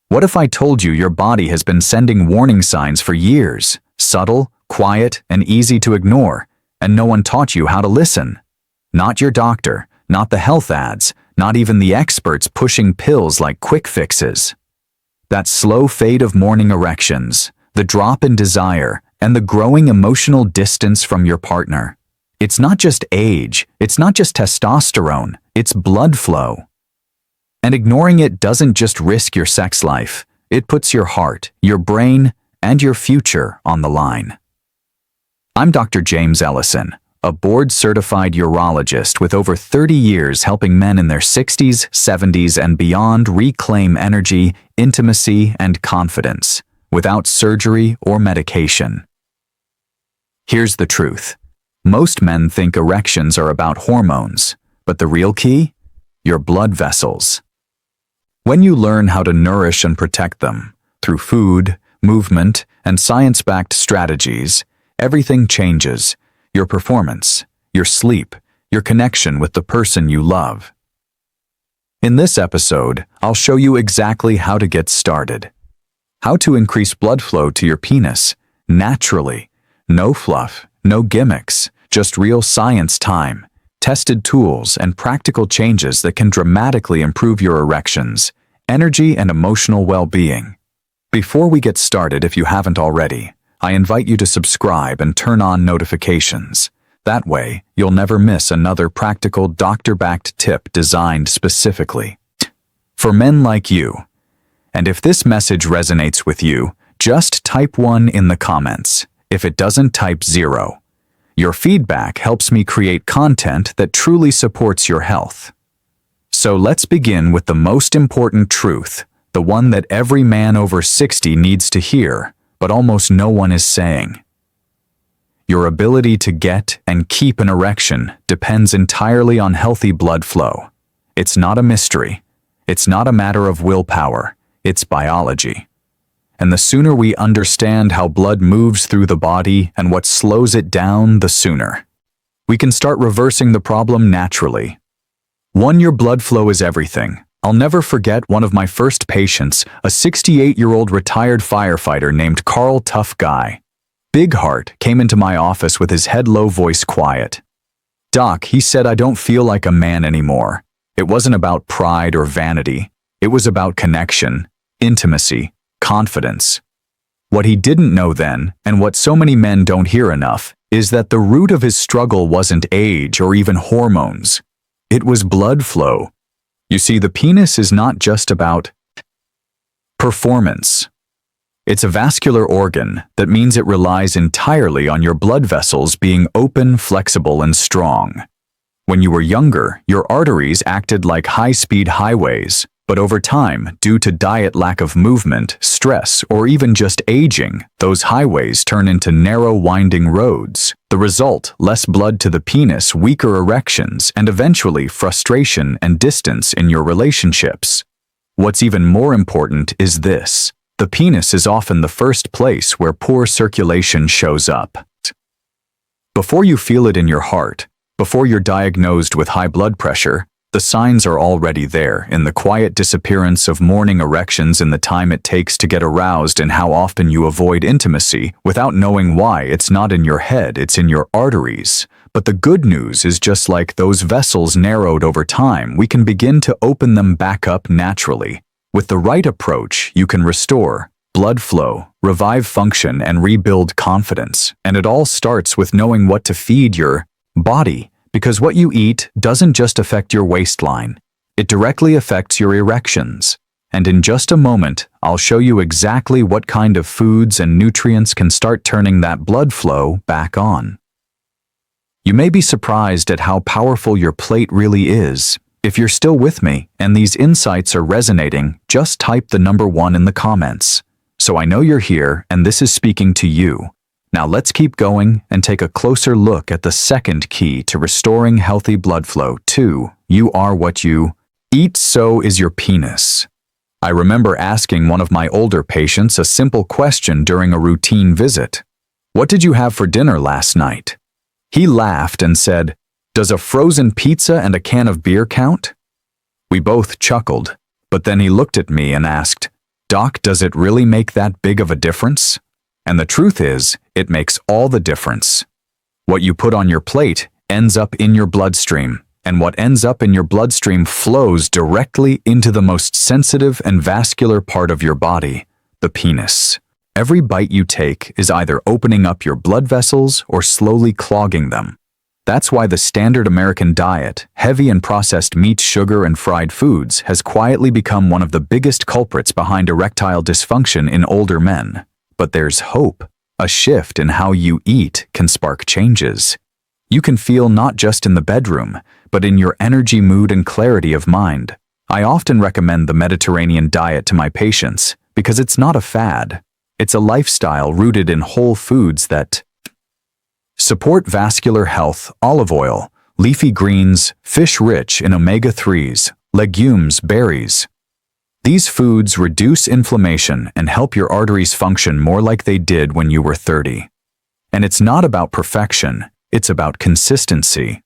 What if I told you your body has been sending warning signs for years, subtle, quiet, and easy to ignore, and no one taught you how to listen? Not your doctor, not the health ads, not even the experts pushing pills like quick fixes. That slow fade of morning erections, the drop in desire, and the growing emotional distance from your partner. It's not just age, it's not just testosterone, it's blood flow. And ignoring it doesn't just risk your sex life, it puts your heart, your brain, and your future on the line. I'm Dr. James Ellison, a board-certified urologist with over 30 years helping men in their 60s, 70s, and beyond reclaim energy, intimacy, and confidence without surgery or medication. Here's the truth. Most men think erections are about hormones, but the real key? Your blood vessels. When you learn how to nourish and protect them, through food, movement, and science-backed strategies, everything changes. Your performance, your sleep, your connection with the person you love. In this episode, I'll show you exactly how to get started. How to increase blood flow to your penis, naturally. No fluff, no gimmicks, just real science time, tested tools, and practical changes that can dramatically improve your erections, energy, and emotional well-being. Before we get started, if you haven't already, I invite you to subscribe and turn on notifications. That way, you'll never miss another practical doctor-backed tip designed specifically for men like you. And if this message resonates with you, just type 1 in the comments. If it doesn't, type 0. Your feedback helps me create content that truly supports your health. So let's begin with the most important truth, the one that every man over 60 needs to hear, but almost no one is saying. Your ability to get and keep an erection depends entirely on healthy blood flow. It's not a mystery. It's not a matter of willpower. It's biology. And the sooner we understand how blood moves through the body and what slows it down, the sooner we can start reversing the problem naturally. 1. Your blood flow is everything. I'll never forget one of my first patients, a 68-year-old retired firefighter named Carl Tough Guy. Big Heart came into my office with his head low, voice quiet. "Doc," he said, "I don't feel like a man anymore." It wasn't about pride or vanity. It was about connection, intimacy, confidence. What he didn't know then, and what so many men don't hear enough, is that the root of his struggle wasn't age or even hormones. It was blood flow. You see, the penis is not just about performance. It's a vascular organ that means it relies entirely on your blood vessels being open, flexible, and strong. When you were younger, your arteries acted like high-speed highways, but over time, due to diet, lack of movement, stress, or even just aging, those highways turn into narrow, winding roads. The result, less blood to the penis, weaker erections, and eventually frustration and distance in your relationships. What's even more important is this. The penis is often the first place where poor circulation shows up. Before you feel it in your heart, before you're diagnosed with high blood pressure, the signs are already there in the quiet disappearance of morning erections, in the time it takes to get aroused, and how often you avoid intimacy without knowing why. It's not in your head, it's in your arteries. But the good news is, just like those vessels narrowed over time, we can begin to open them back up naturally. With the right approach, you can restore blood flow, revive function, and rebuild confidence. And it all starts with knowing what to feed your body. Because what you eat doesn't just affect your waistline, it directly affects your erections. And in just a moment, I'll show you exactly what kind of foods and nutrients can start turning that blood flow back on. You may be surprised at how powerful your plate really is. If you're still with me and these insights are resonating, just type the number 1 in the comments. So I know you're here and this is speaking to you. Now let's keep going and take a closer look at the second key to restoring healthy blood flow. 2. You are what you eat, so is your penis. I remember asking one of my older patients a simple question during a routine visit. "What did you have for dinner last night?" He laughed and said, "Does a frozen pizza and a can of beer count?" We both chuckled, but then he looked at me and asked, Doc, does it really make that big of a difference? And the truth is, it makes all the difference. What you put on your plate ends up in your bloodstream, and what ends up in your bloodstream flows directly into the most sensitive and vascular part of your body, the penis. Every bite you take is either opening up your blood vessels or slowly clogging them. That's why the standard American diet, heavy in processed meat, sugar, and fried foods, has quietly become one of the biggest culprits behind erectile dysfunction in older men. But there's hope. A shift in how you eat can spark changes. You can feel not just in the bedroom, but in your energy, mood, and clarity of mind. I often recommend the Mediterranean diet to my patients because it's not a fad. It's a lifestyle rooted in whole foods that support vascular health: olive oil, leafy greens, fish rich in omega-3s, legumes, berries. These foods reduce inflammation and help your arteries function more like they did when you were 30. And it's not about perfection, it's about consistency.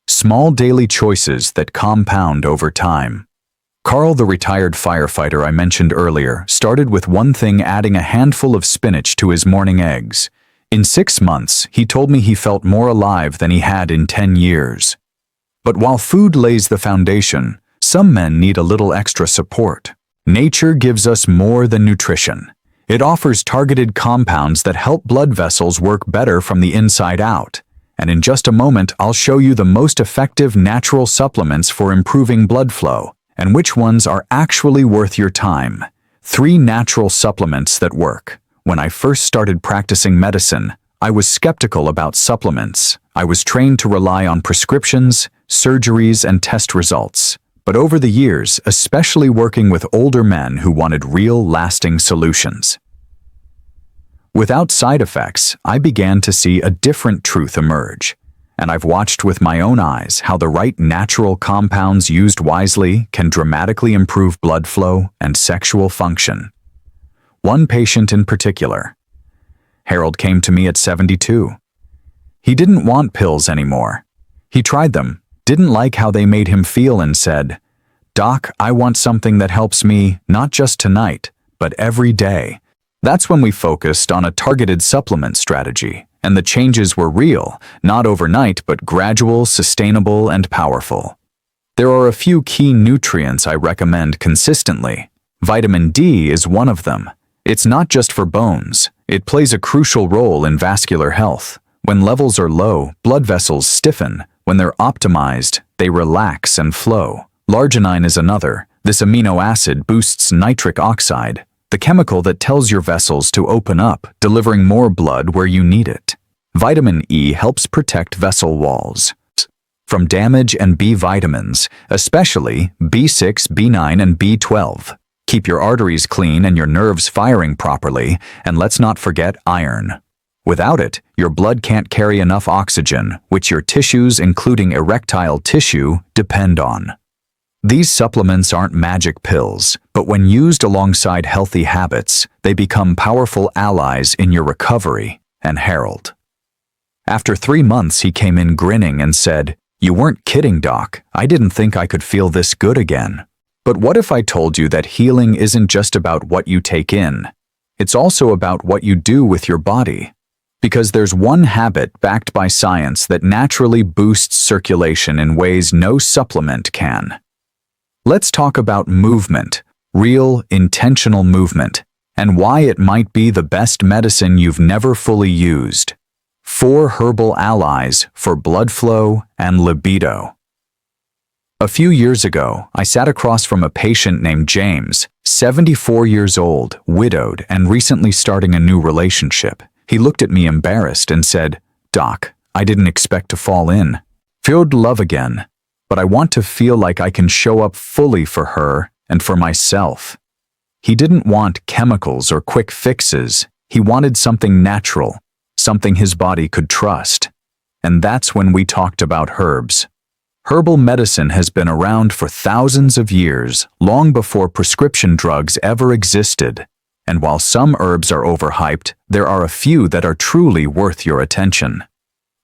Small daily choices that compound over time. Carl, the retired firefighter I mentioned earlier, started with one thing: adding a handful of spinach to his morning eggs. In 6 months, he told me he felt more alive than he had in 10 years. But while food lays the foundation, some men need a little extra support. Nature gives us more than nutrition. It offers targeted compounds that help blood vessels work better from the inside out. And in just a moment, I'll show you the most effective natural supplements for improving blood flow, and which ones are actually worth your time. 3 natural supplements that work. When I first started practicing medicine, I was skeptical about supplements. I was trained to rely on prescriptions, surgeries, and test results. But over the years, especially working with older men who wanted real, lasting solutions, without side effects, I began to see a different truth emerge. And I've watched with my own eyes how the right natural compounds used wisely can dramatically improve blood flow and sexual function. One patient in particular, Harold, came to me at 72. He didn't want pills anymore. He tried them, didn't like how they made him feel, and said, "Doc, I want something that helps me, not just tonight, but every day." That's when we focused on a targeted supplement strategy, and the changes were real, not overnight, but gradual, sustainable, and powerful. There are a few key nutrients I recommend consistently. Vitamin D is one of them. It's not just for bones. It plays a crucial role in vascular health. When levels are low, blood vessels stiffen. When they're optimized, they relax and flow. Larginine is another. This amino acid boosts nitric oxide, the chemical that tells your vessels to open up, delivering more blood where you need it. Vitamin E helps protect vessel walls from damage, and B vitamins, especially B6, B9, and B12, keep your arteries clean and your nerves firing properly. And let's not forget iron. Without it, your blood can't carry enough oxygen, which your tissues, including erectile tissue, depend on. These supplements aren't magic pills, but when used alongside healthy habits, they become powerful allies in your recovery. And Harold, after 3 months, he came in grinning and said, "You weren't kidding, Doc. I didn't think I could feel this good again." But what if I told you that healing isn't just about what you take in? It's also about what you do with your body. Because there's one habit backed by science that naturally boosts circulation in ways no supplement can. Let's talk about movement, real, intentional movement, and why it might be the best medicine you've never fully used. 4 herbal allies for blood flow and libido. A few years ago, I sat across from a patient named James, 74 years old, widowed, and recently starting a new relationship. He looked at me embarrassed and said, "Doc, I didn't expect to fall in. Feel love again, but I want to feel like I can show up fully for her and for myself." He didn't want chemicals or quick fixes. He wanted something natural, something his body could trust. And that's when we talked about herbs. Herbal medicine has been around for thousands of years, long before prescription drugs ever existed. And while some herbs are overhyped, there are a few that are truly worth your attention.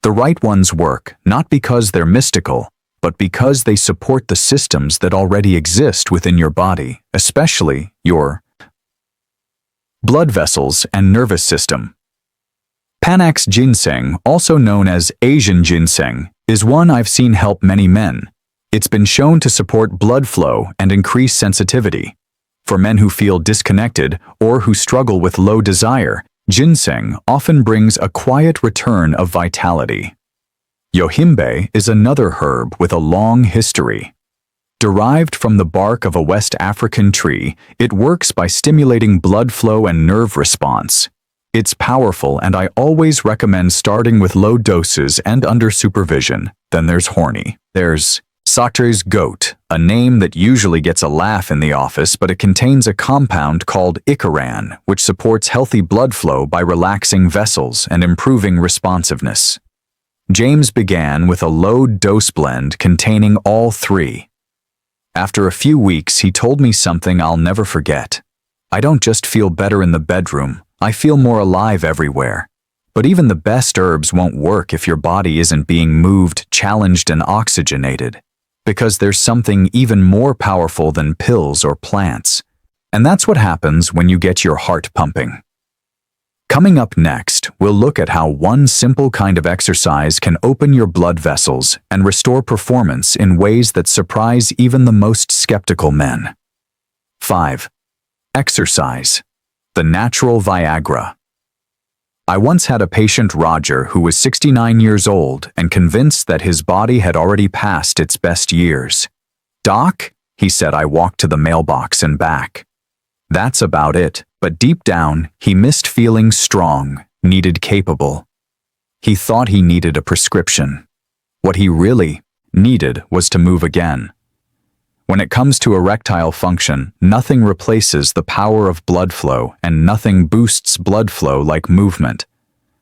The right ones work, not because they're mystical, but because they support the systems that already exist within your body, especially your Blood vessels and nervous system. Panax ginseng, also known as Asian ginseng, is one I've seen help many men. It's been shown to support blood flow and increase sensitivity. For men who feel disconnected or who struggle with low desire, ginseng often brings a quiet return of vitality. Yohimbe is another herb with a long history. Derived from the bark of a West African tree, it works by stimulating blood flow and nerve response. It's powerful, and I always recommend starting with low doses and under supervision. Then there's horny. There's Sartre's goat, a name that usually gets a laugh in the office, but it contains a compound called icaran, which supports healthy blood flow by relaxing vessels and improving responsiveness. James began with a low-dose blend containing all three. After a few weeks, he told me something I'll never forget. I don't just feel better in the bedroom, I feel more alive everywhere. But even the best herbs won't work if your body isn't being moved, challenged, and oxygenated. Because there's something even more powerful than pills or plants. And that's what happens when you get your heart pumping. Coming up next, we'll look at how one simple kind of exercise can open your blood vessels and restore performance in ways that surprise even the most skeptical men. 5. Exercise. The natural Viagra. I once had a patient, Roger, who was 69 years old and convinced that his body had already passed its best years. "Doc," he said. I walked to the mailbox and back. That's about it, but deep down, he missed feeling strong, needed capable. He thought he needed a prescription. What he really needed was to move again. When it comes to erectile function, nothing replaces the power of blood flow, and nothing boosts blood flow like movement.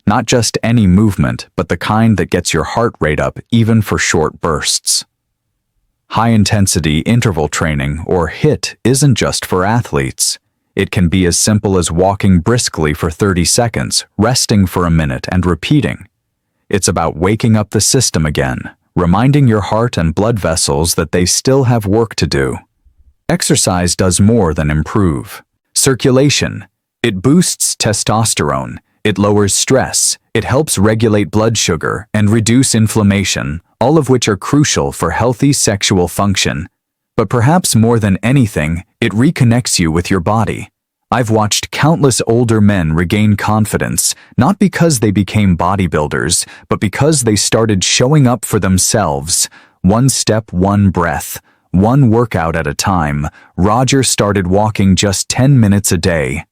Not just any movement, but the kind that gets your heart rate up even for short bursts. High-intensity interval training, or HIIT, isn't just for athletes. It can be as simple as walking briskly for 30 seconds, resting for a minute, and repeating. It's about waking up the system again, reminding your heart and blood vessels that they still have work to do. Exercise does more than improve circulation. It boosts testosterone, it lowers stress, it helps regulate blood sugar and reduce inflammation, all of which are crucial for healthy sexual function. But perhaps more than anything, it reconnects you with your body. I've watched countless older men regain confidence, not because they became bodybuilders, but because they started showing up for themselves. One step, one breath, one workout at a time. Roger started walking just 10 minutes a day.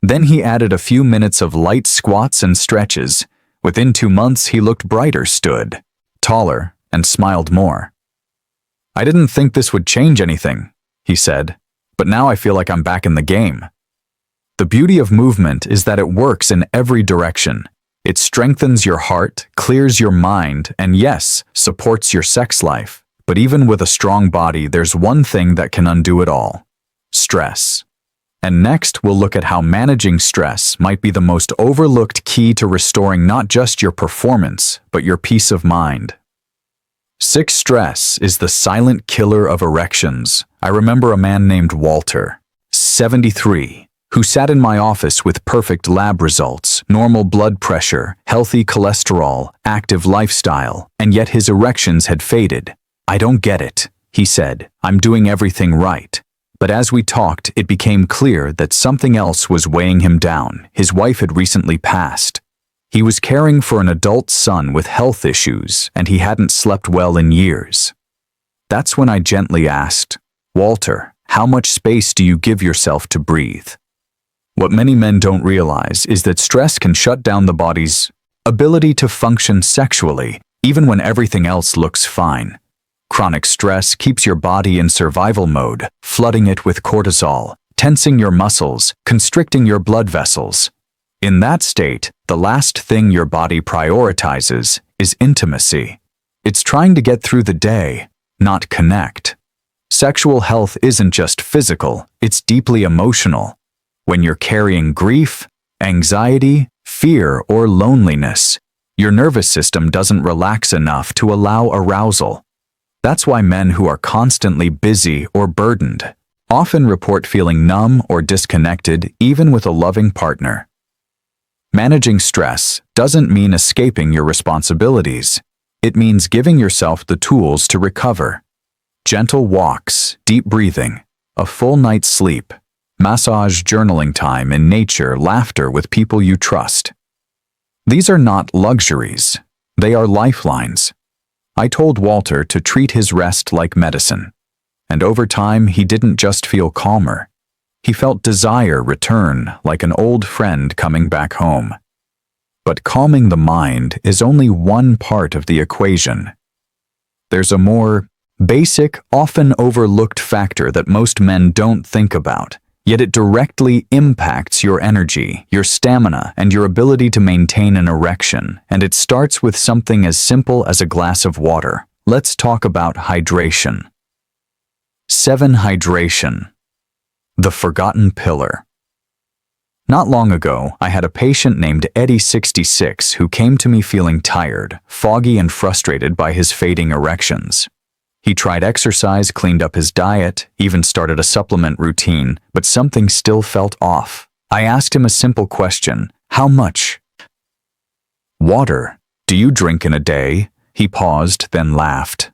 Then he added a few minutes of light squats and stretches. Within 2 months, he looked brighter, stood taller, and smiled more. "I didn't think this would change anything," he said, "but now I feel like I'm back in the game." The beauty of movement is that it works in every direction. It strengthens your heart, clears your mind, and yes, supports your sex life. But even with a strong body, there's one thing that can undo it all: stress. And next, we'll look at how managing stress might be the most overlooked key to restoring not just your performance, but your peace of mind. 6. Stress is the silent killer of erections. I remember a man named Walter, 73, who sat in my office with perfect lab results, normal blood pressure, healthy cholesterol, active lifestyle, and yet his erections had faded. "I don't get it," he said. "I'm doing everything right." But as we talked, it became clear that something else was weighing him down. His wife had recently passed. He was caring for an adult son with health issues, and he hadn't slept well in years. That's when I gently asked, "Walter, how much space do you give yourself to breathe?" What many men don't realize is that stress can shut down the body's ability to function sexually, even when everything else looks fine. Chronic stress keeps your body in survival mode, flooding it with cortisol, tensing your muscles, constricting your blood vessels. In that state, the last thing your body prioritizes is intimacy. It's trying to get through the day, not connect. Sexual health isn't just physical, it's deeply emotional. When you're carrying grief, anxiety, fear, or loneliness, your nervous system doesn't relax enough to allow arousal. That's why men who are constantly busy or burdened often report feeling numb or disconnected even with a loving partner. Managing stress doesn't mean escaping your responsibilities. It means giving yourself the tools to recover. Gentle walks, deep breathing, a full night's sleep, massage, journaling time in nature, laughter with people you trust. These are not luxuries. They are lifelines. I told Walter to treat his rest like medicine. And over time, he didn't just feel calmer. He felt desire return like an old friend coming back home. But calming the mind is only one part of the equation. There's a more basic, often overlooked factor that most men don't think about, yet it directly impacts your energy, your stamina, and your ability to maintain an erection, and it starts with something as simple as a glass of water. Let's talk about hydration. 7. Hydration. The forgotten pillar. Not long ago, I had a patient named Eddie, 66, who came to me feeling tired, foggy, and frustrated by his fading erections. He tried exercise, cleaned up his diet, even started a supplement routine, but something still felt off. I asked him a simple question: how much water do you drink in a day? He paused, then laughed.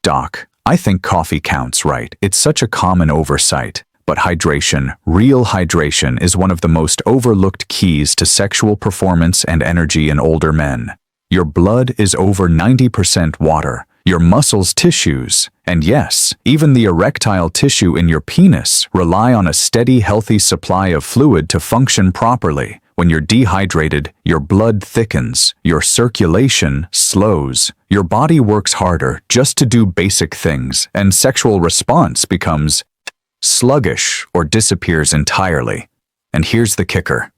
Doc, I think coffee counts, right? It's such a common oversight. But hydration, real hydration, is one of the most overlooked keys to sexual performance and energy in older men. Your blood is over 90% water, your muscles, tissues, and yes, even the erectile tissue in your penis rely on a steady, healthy supply of fluid to function properly. When you're dehydrated, your blood thickens, your circulation slows, your body works harder just to do basic things, and sexual response becomes sluggish or disappears entirely. And here's the kicker.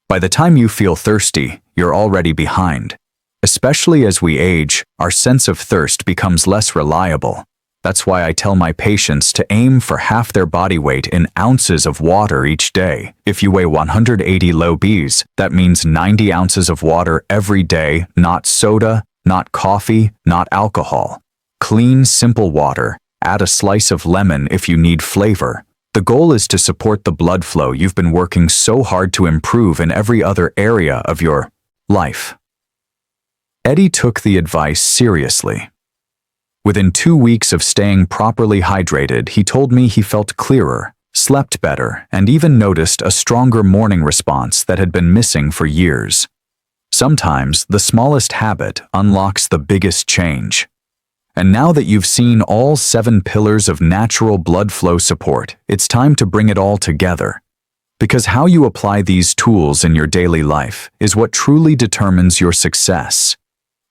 By the time you feel thirsty, you're already behind. Especially as we age, our sense of thirst becomes less reliable. That's why I tell my patients to aim for half their body weight in ounces of water each day. If you weigh 180 lbs, that means 90 ounces of water every day, not soda, not coffee, not alcohol. Clean, simple water. Add a slice of lemon if you need flavor. The goal is to support the blood flow you've been working so hard to improve in every other area of your life. Eddie took the advice seriously. Within 2 weeks of staying properly hydrated, he told me he felt clearer, slept better, and even noticed a stronger morning response that had been missing for years. Sometimes the smallest habit unlocks the biggest change. And now that you've seen all 7 pillars of natural blood flow support, it's time to bring it all together. Because how you apply these tools in your daily life is what truly determines your success.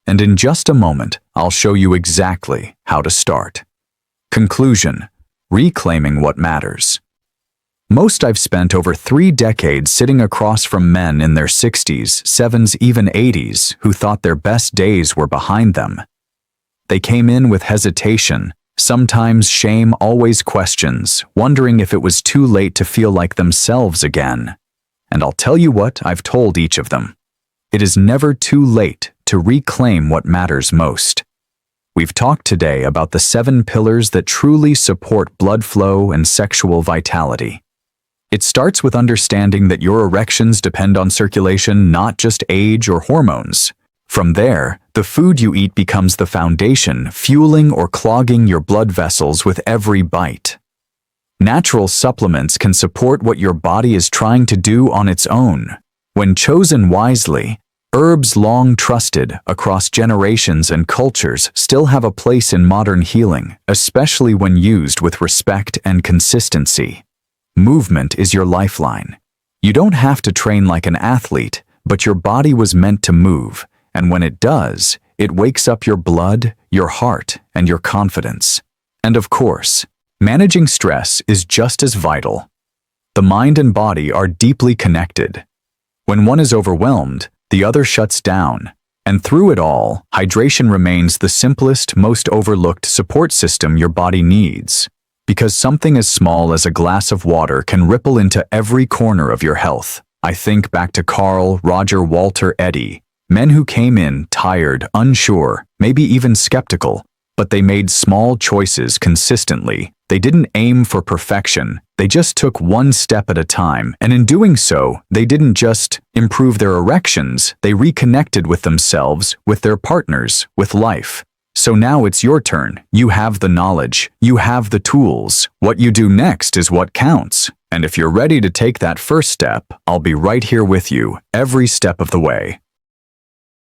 And in just a moment, I'll show you exactly how to start. Conclusion: reclaiming what matters. I've spent over 3 decades sitting across from men in their 60s, 70s, even 80s who thought their best days were behind them. They came in with hesitation, sometimes shame, always questions, wondering if it was too late to feel like themselves again. And I'll tell you what I've told each of them. It is never too late to reclaim what matters most. We've talked today about the 7 pillars that truly support blood flow and sexual vitality. It starts with understanding that your erections depend on circulation, not just age or hormones. From there, the food you eat becomes the foundation, fueling or clogging your blood vessels with every bite. Natural supplements can support what your body is trying to do on its own. When chosen wisely, herbs long trusted across generations and cultures still have a place in modern healing, especially when used with respect and consistency. Movement is your lifeline. You don't have to train like an athlete, but your body was meant to move. And when it does, it wakes up your blood, your heart, and your confidence. And of course, managing stress is just as vital. The mind and body are deeply connected. When one is overwhelmed, the other shuts down. And through it all, hydration remains the simplest, most overlooked support system your body needs. Because something as small as a glass of water can ripple into every corner of your health. I think back to Carl, Roger, Walter, Eddie. Men who came in tired, unsure, maybe even skeptical, But they made small choices consistently. They didn't aim for perfection. They just took one step at a time, and in doing so, they didn't just improve their erections, they reconnected with themselves, with their partners, with life. So now it's your turn. You have the knowledge. You have the tools. What you do next is what counts. And if you're ready to take that first step, I'll be right here with you, every step of the way.